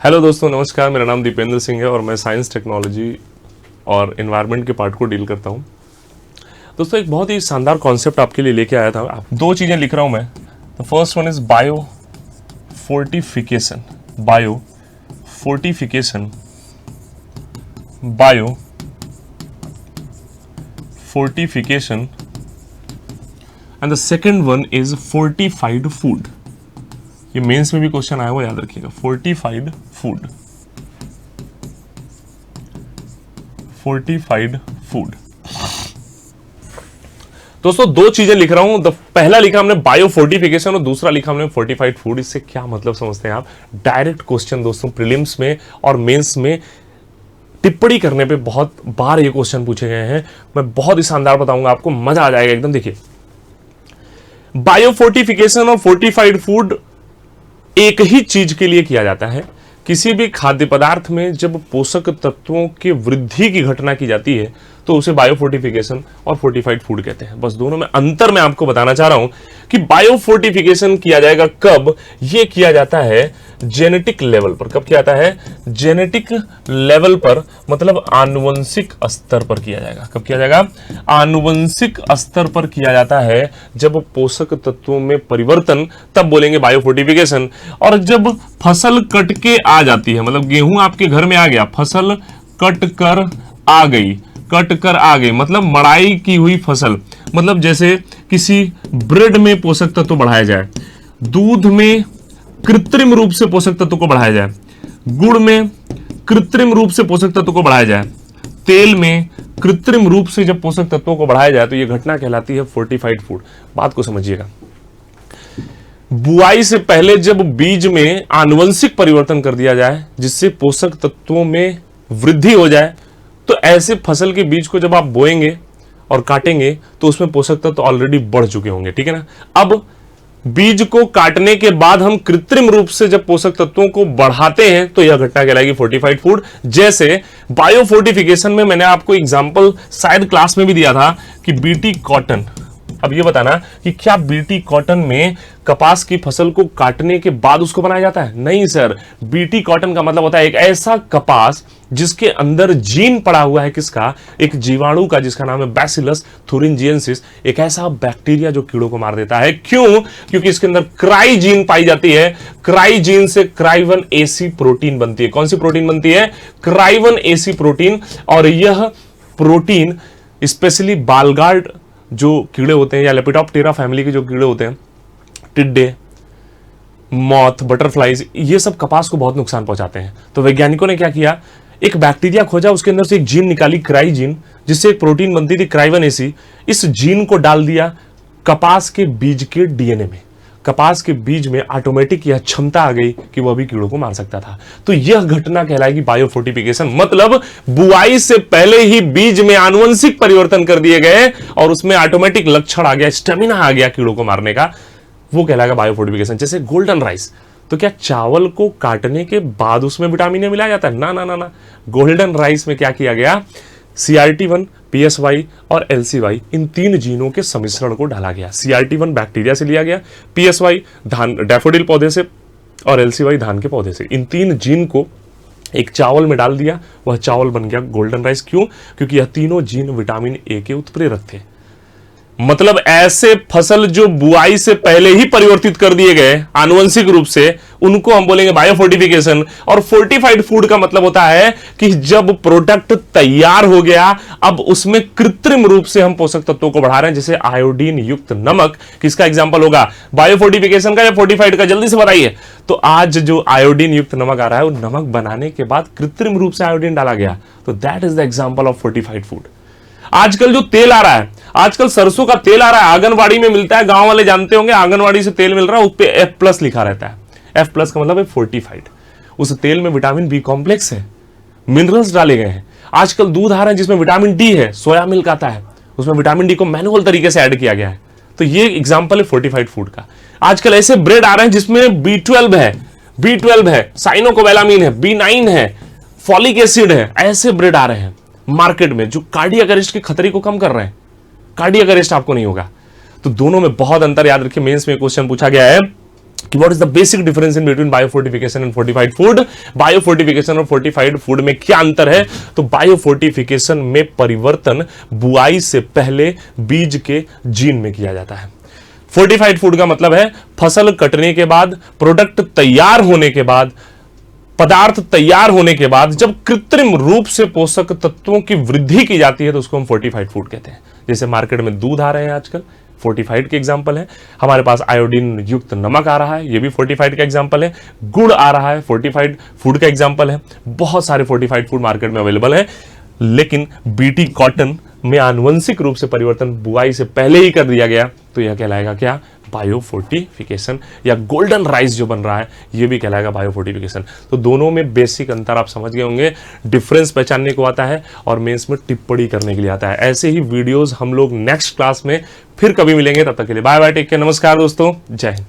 Hello दोस्तों, नमस्कार। मेरा नाम दीपेंद्र सिंह है और मैं साइंस, टेक्नोलॉजी और एनवायरनमेंट के पार्ट को डील करता हूँ। दोस्तों, एक बहुत ही शानदार कॉन्सेप्ट आपके लिए लेके आया था। दो चीज़ें लिख रहा हूँ मैं। The first one is bio fortification. Bio fortification, bio fortification and the second one is fortified food. ये मेंस में भी क्वेश्चन आया हुआ, याद रखिएगा। Fortified food, fortified food. दोस्तों, दो चीजें लिख रहा हूं। पहला लिखा हमने बायो फोर्टिफिकेशन और दूसरा लिखा हमने फोर्टिफाइड फूड। इससे क्या मतलब समझते हैं आप? डायरेक्ट क्वेश्चन दोस्तों, प्रीलिम्स में और मेंस में टिप्पणी करने पे बहुत बार ये क्वेश्चन पूछे गए हैं। मैं बहुत ही शानदार बताऊंगा आपको, मजा आ जाएगा एकदम। देखिए, बायो फोर्टिफिकेशन और फोर्टिफाइड फूड एक ही चीज के लिए किया जाता है। किसी भी खाद्य पदार्थ में जब पोषक तत्वों की वृद्धि की घटना की जाती है तो उसे बायो फोर्टिफिकेशन और फोर्टिफाइड फूड कहते हैं। बस दोनों में अंतर मैं आपको बताना चाह रहा हूं कि बायो फोर्टिफिकेशन किया जाएगा कब? यह किया जाता है जेनेटिक लेवल पर। कब किया जाता है? जेनेटिक लेवल पर, मतलब आनुवंशिक स्तर पर किया जाएगा। कब किया जाएगा? आनुवंशिक स्तर पर किया जाता है। जब पोषक तत्वों में परिवर्तन, तब बोलेंगे बायो फोर्टिफिकेशन। और जब फसल कट के आ जाती है, मतलब गेहूं आपके घर में आ गया, फसल कट कर आ गई, कट कर आ गई मतलब मड़ाई की हुई फसल। मतलब जैसे किसी ब्रेड में पोषक तत्व बढ़ाया जाए, दूध में कृत्रिम रूप से पोषक तत्व को बढ़ाया जाए, गुड़ में कृत्रिम रूप से पोषक तत्व को बढ़ाया जाए, तेल में कृत्रिम रूप से जब पोषक तत्वों को बढ़ाया जाए तो यह घटना कहलाती है फोर्टिफाइड फूड। बात को समझिएगा। बुआई से पहले जब बीज में आनुवंशिक परिवर्तन कर दिया जाए जिससे पोषक तत्वों में वृद्धि हो जाए, तो ऐसे फसल के बीज को जब आप बोएंगे और काटेंगे तो उसमें पोषक तत्व ऑलरेडी बढ़ चुके होंगे। ठीक है ना? अब बीज को काटने के बाद हम कृत्रिम रूप से जब पोषक तत्वों को बढ़ाते हैं तो यह घटना कहलाएगी फोर्टिफाइड फूड। जैसे बायो फोर्टिफिकेशन में मैंने आपको एग्जांपल शायद क्लास में भी दिया था कि बीटी कॉटन। अब ये बताना कि क्या बीटी कॉटन में कपास की फसल को काटने के बाद उसको बनाया जाता है? नहीं सर। बीटी कॉटन का मतलब होता है एक ऐसा कपास जिसके अंदर जीन पड़ा हुआ है। किसका? एक जीवाणु का, जिसका नाम है बैसिलस थुरिंजिएंसिस। एक ऐसा बैक्टीरिया जो कीड़ों को मार देता है। क्यों? क्योंकि इसके अंदर क्राई जीन पाई जाती है। क्राई जीन से क्राइवन एसी प्रोटीन बनती है। कौन सी प्रोटीन बनती है? क्राइवन एसी प्रोटीन। और यह प्रोटीन स्पेशली बालगार्ड जो कीड़े होते हैं या लेपिडोप्टेरा फैमिली के जो कीड़े होते हैं, टिड्डे, मॉथ, बटरफ्लाइज, ये सब कपास को बहुत नुकसान पहुंचाते हैं। तो वैज्ञानिकों ने क्या किया? एक बैक्टीरिया खोजा, उसके अंदर से एक जीन निकाली, क्राई जीन, जिससे एक प्रोटीन बनती थी क्राइवन एसी। इस जीन को डाल दिया कपास के बीज के डीएनए में। कपास के बीज में ऑटोमेटिक यह क्षमता आ गई कि वह भी कीड़ों को मार सकता था। तो यह घटना कहलाएगी बायो फोर्टिफिकेशन। मतलब बुआई से पहले ही बीज में आनुवंशिक परिवर्तन कर दिए गए और उसमें ऑटोमेटिक लक्षण आ गया, स्टेमिना आ गया कीड़ों को मारने का, वो कहलाएगा बायो फोर्टिफिकेशन। जैसे गोल्डन राइस, तो क्या चावल को काटने के बाद उसमें विटामिन ए मिलाया जाता है? ना ना ना ना। गोल्डन राइस में क्या किया गया? CRT1, PSY और LCY, इन तीन जीनों के सम्मिश्रण को डाला गया। CRT1 बैक्टीरिया से लिया गया, PSY धान डैफोडिल पौधे से और LCY धान के पौधे से। इन तीन जीन को एक चावल में डाल दिया, वह चावल बन गया गोल्डन राइस। क्यों? क्योंकि यह तीनों जीन विटामिन ए के उत्प्रेरक थे। मतलब ऐसे फसल जो बुआई से पहले ही परिवर्तित कर दिए गए आनुवंशिक रूप से, उनको हम बोलेंगे बायो फोर्टिफिकेशन। और फोर्टिफाइड फूड का मतलब होता है कि जब प्रोडक्ट तैयार हो गया, अब उसमें कृत्रिम रूप से हम पोषक तत्वों को बढ़ा रहे हैं, जैसे आयोडीन युक्त नमक। किसका एग्जांपल होगा? बायो फोर्टिफिकेशन का या फोर्टिफाइड का? जल्दी से बताइए। तो आज जो आयोडीन युक्त नमक आ रहा है, वो नमक बनाने के बाद कृत्रिम रूप से आयोडीन डाला गया। तो that is the example of fortified food. आजकल जो तेल आ रहा है, आजकल सरसों का तेल आ रहा है, आंगनवाड़ी में मिलता है। गांव वाले जानते होंगे, आंगनवाड़ी से तेल मिल रहा है, उस पे F+ लिखा रहता है। F+ का मतलब है फोर्टिफाइड। उस तेल में विटामिन बी कॉम्प्लेक्स है, मिनरल्स डाले गए हैं। आजकल दूध आ रहा है जिसमें विटामिन डी है, सोया मिल्क आता है, उसमें विटामिन डी को मैनुअल तरीके से ऐड किया गया है। तो ये एग्जाम्पल है फोर्टिफाइड फूड का। आजकल ऐसे ब्रेड आ रहे हैं जिसमें B12 है, B12 है, साइनोकोबैलामिन है, B9 है, फॉलिक एसिड है। ऐसे ब्रेड आ रहे हैं मार्केट में जो कार्डियक अरेस्ट के खतरे को कम कर रहे हैं। कार्डियक अरेस्ट आपको नहीं होगा। तो दोनों में बहुत अंतर, याद रखिए। मेंस में क्वेश्चन पूछा गया है कि what is the basic difference in between biofortification and fortified food. Biofortification और फोर्टिफाइड फूड में क्या अंतर है? तो बायोफोर्टिफिकेशन में परिवर्तन बुआई से पहले बीज के जीन में किया जाता है। फोर्टिफाइड फूड का मतलब है फसल कटने के बाद, प्रोडक्ट तैयार होने के बाद, पदार्थ तैयार होने के बाद जब कृत्रिम रूप से पोषक तत्वों की वृद्धि की जाती है तो उसको हम फोर्टिफाइड फूड कहते हैं। जैसे मार्केट में दूध आ रहे हैं आजकल, फोर्टिफाइड के एग्जांपल है। हमारे पास आयोडीन युक्त नमक आ रहा है, ये भी फोर्टिफाइड का एग्जांपल है। गुड़ आ रहा है, फोर्टिफाइड फूड का एग्जांपल है। बहुत सारे फोर्टिफाइड फूड मार्केट में अवेलेबल है। लेकिन बीटी कॉटन में आनुवंशिक रूप से परिवर्तन बुआई से पहले ही कर दिया गया तो यह कहलाएगा क्या? बायोफोर्टिफिकेशन। या गोल्डन राइस जो बन रहा है यह भी कहलाएगा बायोफोर्टिफिकेशन। तो दोनों में बेसिक अंतर आप समझ गए होंगे। डिफरेंस पहचानने को आता है और मेंस में टिप्पणी करने के लिए आता है। ऐसे ही वीडियोस हम लोग नेक्स्ट क्लास में फिर कभी मिलेंगे। तब तक के लिए बाय बाय, टेक केयर, नमस्कार दोस्तों, जय हिंद।